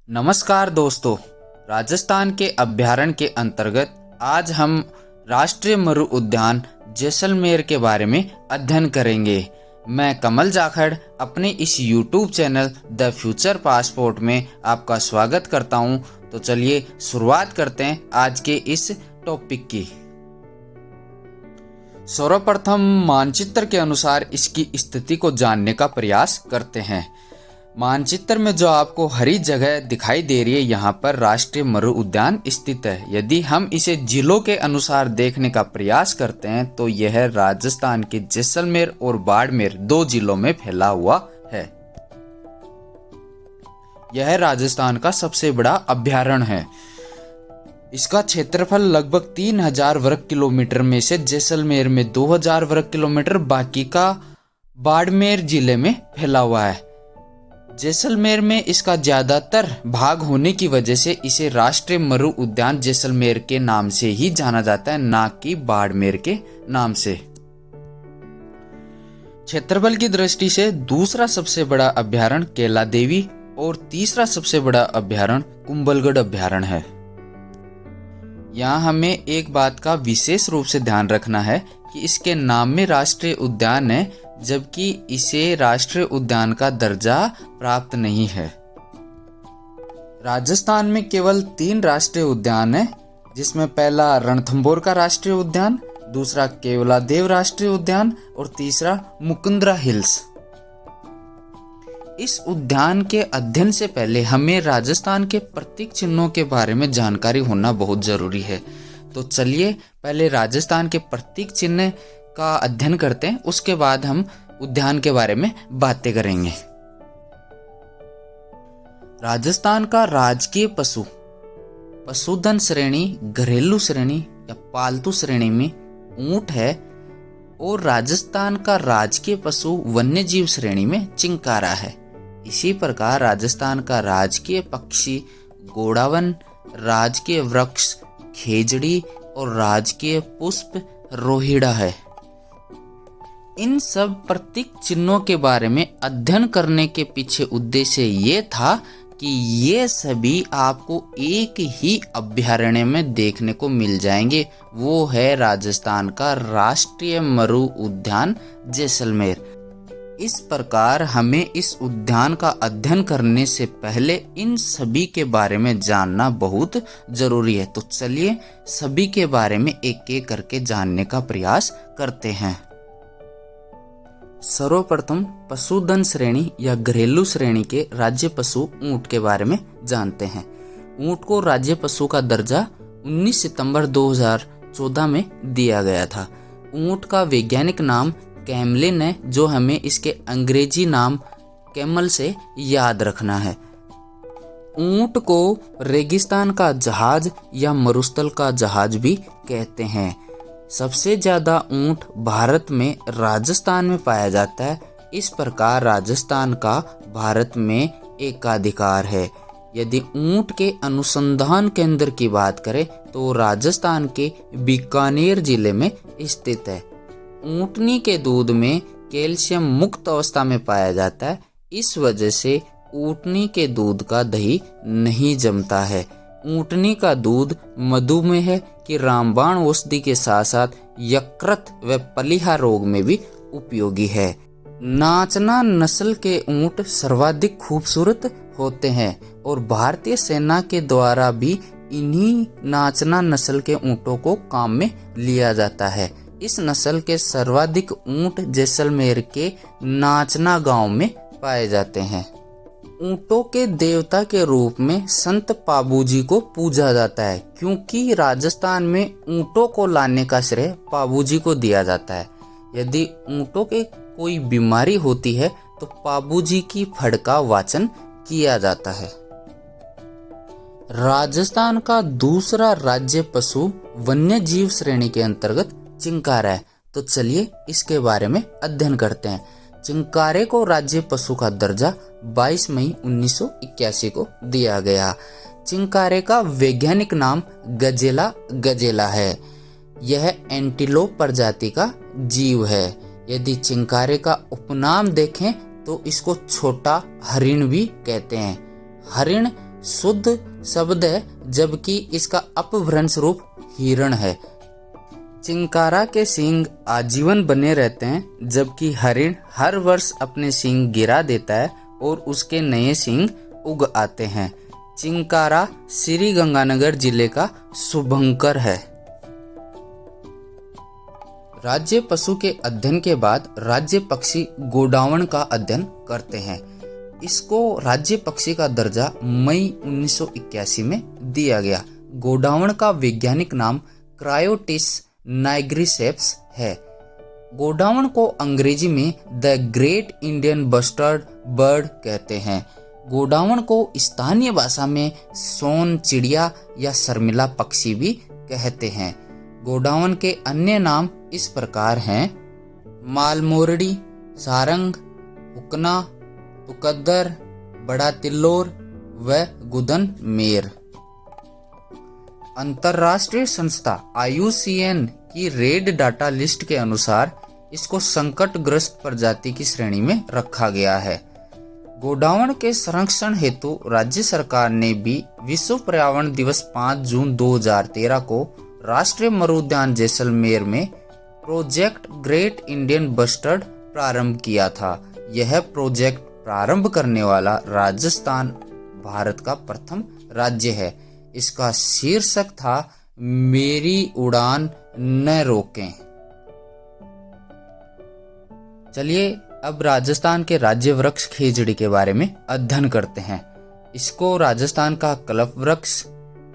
नमस्कार दोस्तों, राजस्थान के अभ्यारण्य के अंतर्गत आज हम राष्ट्रीय मरु उद्यान जैसलमेर के बारे में अध्ययन करेंगे। मैं कमल जाखड़ अपने इस YouTube channel the future passport में आपका स्वागत करता हूं। तो चलिए शुरुआत करते हैं आज के इस टॉपिक की। सर्वप्रथम मानचित्र के अनुसार इसकी स्थिति को जानने का प्रयास करते हैं। मानचित्र में जो आपको हरी जगह दिखाई दे रही है, यहाँ पर राष्ट्रीय मरु उद्यान स्थित है। यदि हम इसे जिलों के अनुसार देखने का प्रयास करते हैं तो यह राजस्थान के जैसलमेर और बाड़मेर 2 जिलों में फैला हुआ है। यह राजस्थान का सबसे बड़ा अभ्यारण्य है। इसका क्षेत्रफल लगभग 3000 वर्ग किलोमीटर में से जैसलमेर में 2000 वर्ग किलोमीटर, बाकी का बाड़मेर जिले में फैला हुआ है। जैसलमेर में इसका ज्यादातर भाग होने की वजह से इसे राष्ट्रीय मरु उद्यान जैसलमेर के नाम से ही जाना जाता है, ना कि बाड़मेर के नाम से। क्षेत्रफल की दृष्टि से दूसरा सबसे बड़ा अभ्यारण्य कैला देवी और तीसरा सबसे बड़ा अभ्यारण्य कुंभलगढ़ अभ्यारण्य है। यहाँ हमें एक बात का विशेष रूप से ध्यान रखना है कि इसके नाम में राष्ट्रीय उद्यान है, जबकि इसे राष्ट्रीय उद्यान का दर्जा प्राप्त नहीं है। राजस्थान में केवल 3 राष्ट्रीय उद्यान हैं, जिसमें पहला रणथंभौर का राष्ट्रीय उद्यान, दूसरा केवलादेव राष्ट्रीय उद्यान और तीसरा मुकुंदरा हिल्स। इस उद्यान के अध्ययन से पहले हमें राजस्थान के प्रतीक चिन्हों के बारे में जानकारी होना बहुत जरूरी है। तो चलिए पहले राजस्थान के प्रतीक चिन्ह का अध्ययन करते हैं, उसके बाद हम उद्यान के बारे में बातें करेंगे। राजस्थान का राजकीय पशुधन श्रेणी, घरेलू श्रेणी या पालतू श्रेणी में ऊंट है, और राजस्थान का राजकीय पशु वन्यजीव श्रेणी में चिंकारा है। इसी प्रकार राजस्थान का राजकीय पक्षी गोड़ावन, राजकीय वृक्ष खेजड़ी और राजकीय पुष्प रोहिड़ा है। इन सब प्रतीक चिन्हों के बारे में अध्ययन करने के पीछे उद्देश्य ये था कि ये सभी आपको एक ही अभ्यारण्य में देखने को मिल जाएंगे, वो है राजस्थान का राष्ट्रीय मरु उद्यान जैसलमेर। इस प्रकार हमें इस उद्यान का अध्ययन करने से पहले इन सभी के बारे में जानना बहुत जरूरी है। तो चलिए सभी के बारे में एक एक करके जानने का प्रयास करते हैं। सर्वप्रथम पशुधन श्रेणी या घरेलू श्रेणी के राज्य पशु ऊंट के बारे में जानते हैं। ऊंट को राज्य पशु का दर्जा 19 सितंबर 2014 में दिया गया था। ऊंट का वैज्ञानिक नाम कैमलिन है, जो हमें इसके अंग्रेजी नाम कैमल से याद रखना है। ऊंट को रेगिस्तान का जहाज या मरुस्थल का जहाज भी कहते हैं। सबसे ज्यादा ऊंट भारत में राजस्थान में पाया जाता है। इस प्रकार राजस्थान का भारत में एकाधिकार है। यदि ऊंट के अनुसंधान केंद्र की बात करें तो राजस्थान के बीकानेर जिले में स्थित है। ऊंटनी के दूध में कैल्शियम मुक्त अवस्था में पाया जाता है। इस वजह से ऊंटनी के दूध का दही नहीं जमता है। ऊंटनी का दूध मधुमेह की रामबाण औषधि के साथ साथ यकृत व पलीहा रोग में भी उपयोगी है। नाचना नस्ल के ऊंट सर्वाधिक खूबसूरत होते हैं और भारतीय सेना के द्वारा भी इन्हीं नाचना नस्ल के ऊंटों को काम में लिया जाता है। इस नस्ल के सर्वाधिक ऊंट जैसलमेर के नाचना गांव में पाए जाते हैं। ऊंटों के देवता के रूप में संत पाबूजी को पूजा जाता है, क्योंकि राजस्थान में ऊंटों को लाने का श्रेय पाबूजी को दिया जाता है। यदि ऊंटों के कोई बीमारी होती है तो पाबूजी की फड़ का वाचन किया जाता है। राजस्थान का दूसरा राज्य पशु वन्यजीव श्रेणी के अंतर्गत चिंकारा है। तो चलिए इसके बारे में अध्ययन करते हैं। चिंकारे को राज्य पशु का दर्जा 22 मई 1981 को दिया गया। चिंकारे का वैज्ञानिक नाम गजेला है। यह एंटीलोप प्रजाति का जीव है। यदि चिंकारे का उपनाम देखें तो इसको छोटा हरिण भी कहते हैं। हरिण शुद्ध शब्द है, जबकि इसका अपभ्रंश रूप हिरण है। चिंकारा के सींग आजीवन बने रहते हैं, जबकि हरिण हर वर्ष अपने सींग गिरा देता है और उसके नए सींग उग आते हैं। चिंकारा श्री गंगानगर जिले का शुभंकर है। राज्य पशु के अध्ययन के बाद राज्य पक्षी गोडावण का अध्ययन करते हैं। इसको राज्य पक्षी का दर्जा मई 1981 में दिया गया। गोडावण का वैज्ञानिक नाम क्रायोटिस नाइग्रिसेप्स है। गोडावण को अंग्रेजी में the great Indian bustard bird कहते हैं। गोडावण को स्थानीय भाषा में सोन चिड़िया या शर्मिला पक्षी भी कहते हैं। गोडावण के अन्य नाम इस प्रकार हैं: मालमोरडी, सारंग, हुकना, तुकद्दर, बड़ा तिल्लोर व गुदन मेर। अंतर्राष्ट्रीय संस्था IUCN की रेड डाटा लिस्ट के अनुसार इसको संकटग्रस्त प्रजाति की श्रेणी में रखा गया है। गोडावण के संरक्षण हेतु राज्य सरकार ने भी विश्व पर्यावरण दिवस 5 जून 2013 को राष्ट्रीय मरुद्यान जैसलमेर में प्रोजेक्ट ग्रेट इंडियन बस्टर्ड प्रारंभ किया था। यह प्रोजेक्ट प्रारंभ करने वाला राजस्थान भारत का प्रथम राज्य है। इसका शीर्षक था मेरी उड़ान न रोकें। चलिए अब राजस्थान के राज्य वृक्ष खेजड़ी के बारे में अध्ययन करते हैं। इसको राजस्थान का कल्प वृक्ष,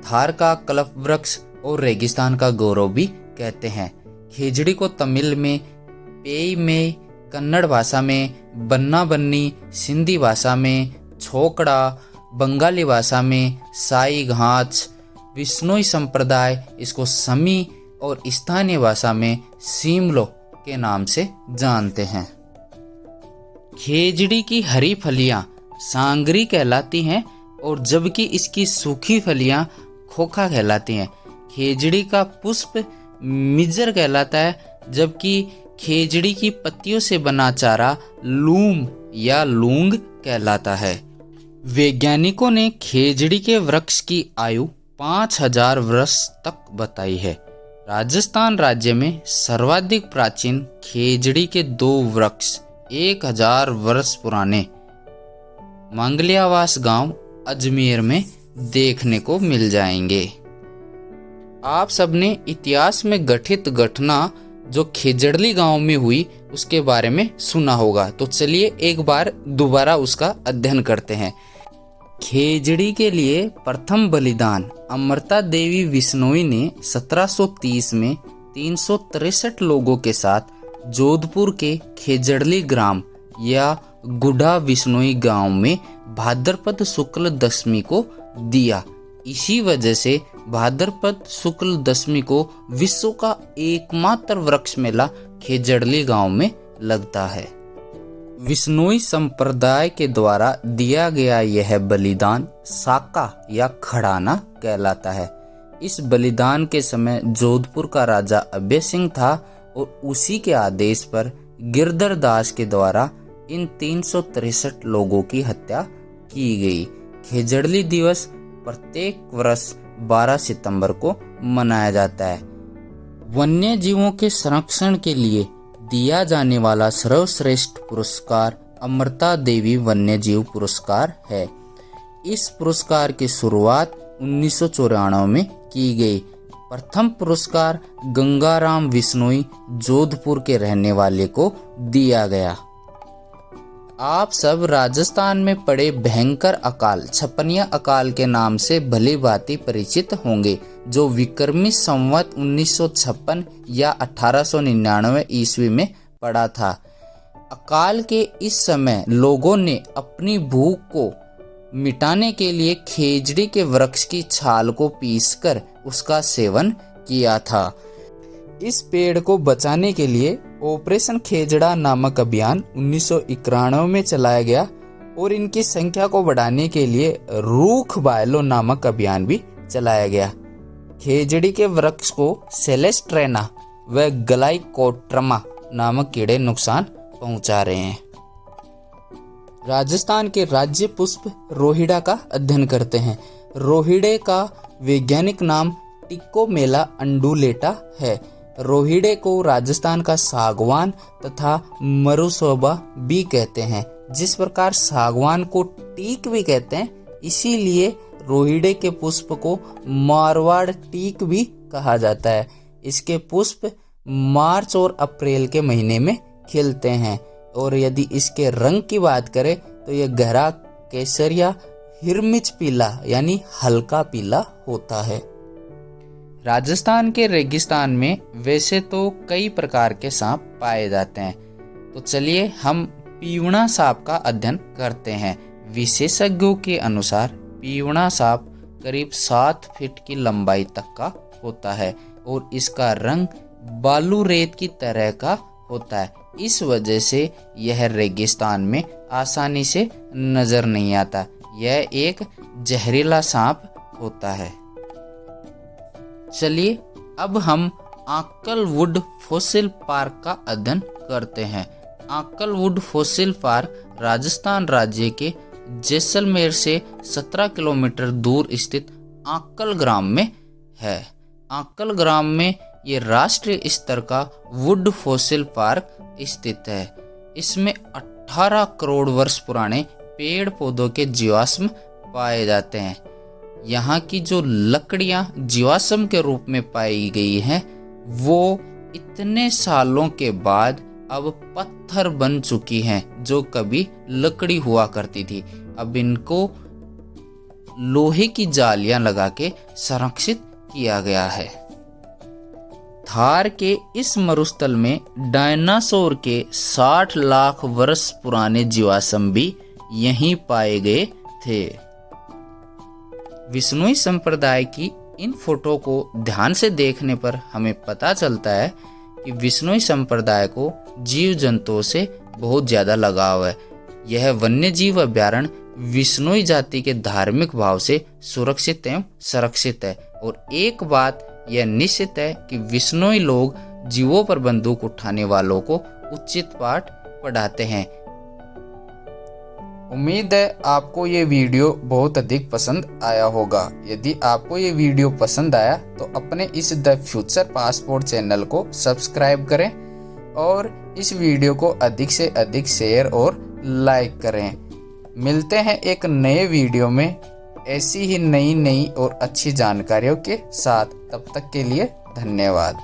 थार का कल्प वृक्ष और रेगिस्तान का गौरव भी कहते हैं। खेजड़ी को तमिल में पेई में, कन्नड़ भाषा में बन्ना बन्नी, सिंधी भाषा में छोकड़ा, बंगाली भाषा में साई घाच, विश्नोई संप्रदाय इसको समी और स्थानीय भाषा में सीमलो के नाम से जानते हैं। खेजड़ी की हरी फलियां सांगरी कहलाती हैं और जबकि इसकी सूखी फलियां खोखा कहलाती हैं। खेजड़ी का पुष्प मिजर कहलाता है, जबकि खेजड़ी की पत्तियों से बना चारा लूम या लूंग कहलाता है। वैज्ञानिकों ने खेजड़ी के वृक्ष की आयु 5000 वर्ष तक बताई है। राजस्थान राज्य में सर्वाधिक प्राचीन खेजड़ी के 2 वृक्ष 1000 वर्ष पुराने मांगलियावास गांव अजमेर में देखने को मिल जाएंगे। आप सबने इतिहास में घटित घटना जो खेजड़ली गांव में हुई उसके बारे में सुना होगा, तो चलिए एक बार दोबारा उसका अध्ययन करते हैं। खेजड़ी के लिए प्रथम बलिदान अमृता देवी विश्नोई ने 1730 में 363 लोगों के साथ जोधपुर के खेजड़ली ग्राम या गुढ़ा विश्नोई गांव में भाद्रपद शुक्ल दशमी को दिया। इसी वजह से भाद्रपद शुक्ल दशमी को विश्व का एकमात्र वृक्ष मेला खेजड़ली गांव में लगता है। विश्नोई संप्रदाय के द्वारा दिया गया यह बलिदान साका या खड़ाना कहलाता है। इस बलिदान के समय जोधपुर का राजा अभय सिंह था और उसी के आदेश पर गिरधर दास के द्वारा इन 363 लोगों की हत्या की गई। खेजड़ली दिवस प्रत्येक वर्ष 12 सितंबर को मनाया जाता है। वन्य जीवों के संरक्षण के लिए दिया जाने वाला सर्वश्रेष्ठ पुरस्कार अमृता देवी वन्य जीव पुरस्कार है। इस पुरस्कार की शुरुआत 1994 में की गई। प्रथम पुरस्कार गंगाराम विश्नोई जोधपुर के रहने वाले को दिया गया। आप सब राजस्थान में पड़े भयंकर अकाल छपनिया अकाल के नाम से भली भांति परिचित होंगे, जो विक्रमी संवत 1956 या 1899 ईस्वी में पड़ा था। अकाल के इस समय लोगों ने अपनी भूख को मिटाने के लिए खेजड़ी के वृक्ष की छाल को पीसकर उसका सेवन किया था। इस पेड़ को बचाने के लिए ऑपरेशन खेजड़ा नामक अभियान 1991 में चलाया गया और इनकी संख्या को बढ़ाने के लिए रूख बायलो नामक अभियान भी चलाया गया। खेजड़ी के वृक्ष को सेलेस्ट्रेना व ग्लाइकोट्रमा नामक कीड़े नुकसान पहुंचा रहे हैं। राजस्थान के राज्य पुष्प रोहिड़ा का अध्ययन करते हैं। रोहिड़े का वैज्ञानिक नाम टिकोमेला अंडुलेटा है। रोहिड़े को राजस्थान का सागवान तथा मरुसोबा भी कहते हैं। जिस प्रकार सागवान को टीक भी कहते हैं, इसीलिए रोहिड़े के पुष्प को मारवाड़ टीक भी कहा जाता है। इसके पुष्प मार्च और अप्रैल के महीने में खिलते हैं और यदि इसके रंग की बात करें तो यह गहरा केसरिया हिरमिच पीला यानी हल्का पीला होता है। राजस्थान के रेगिस्तान में वैसे तो कई प्रकार के सांप पाए जाते हैं, तो चलिए हम पीवड़ा सांप का अध्ययन करते हैं। विशेषज्ञों के अनुसार पीवड़ा सांप करीब 7 फीट की लंबाई तक का होता है और इसका रंग बालू रेत की तरह का होता है। इस वजह से यह रेगिस्तान में आसानी से नजर नहीं आता। यह एक जहरीला सांप होता है। चलिए अब हम आक्कलवुड फॉसिल पार्क का अध्ययन करते हैं। आक्कलवुड फॉसिल पार्क राजस्थान राज्य के जैसलमेर से 17 किलोमीटर दूर स्थित आक्कल ग्राम में है। आक्कल ग्राम में ये राष्ट्रीय स्तर का वुड फॉसिल पार्क स्थित है। इसमें 18 करोड़ वर्ष पुराने पेड़ पौधों के जीवाश्म पाए जाते हैं। यहाँ की जो लकड़ियाँ जीवाश्म के रूप में पाई गई हैं, वो इतने सालों के बाद अब पत्थर बन चुकी हैं, जो कभी लकड़ी हुआ करती थी। अब इनको लोहे की जालियां लगा के संरक्षित किया गया है। थार के इस मरुस्थल में डायनासोर के 60 लाख वर्ष पुराने जीवाश्म भी यहीं पाए गए थे। विश्नोई संप्रदाय की इन फोटो को ध्यान से देखने पर हमें पता चलता है कि विश्नोई संप्रदाय को जीव जंतुओं से बहुत ज़्यादा लगाव है। यह वन्य जीव अभ्यारण्य विश्नोई जाति के धार्मिक भाव से सुरक्षित एवं संरक्षित है। और एक बात यह निश्चित है कि विश्नोई लोग जीवों पर बंदूक उठाने वालों को उचित पाठ पढ़ाते हैं। उम्मीद है आपको ये वीडियो बहुत अधिक पसंद आया होगा। यदि आपको ये वीडियो पसंद आया तो अपने इस द फ्यूचर पासपोर्ट चैनल को सब्सक्राइब करें और इस वीडियो को अधिक से अधिक शेयर और लाइक करें। मिलते हैं एक नए वीडियो में ऐसी ही नई और अच्छी जानकारियों के साथ। तब तक के लिए धन्यवाद।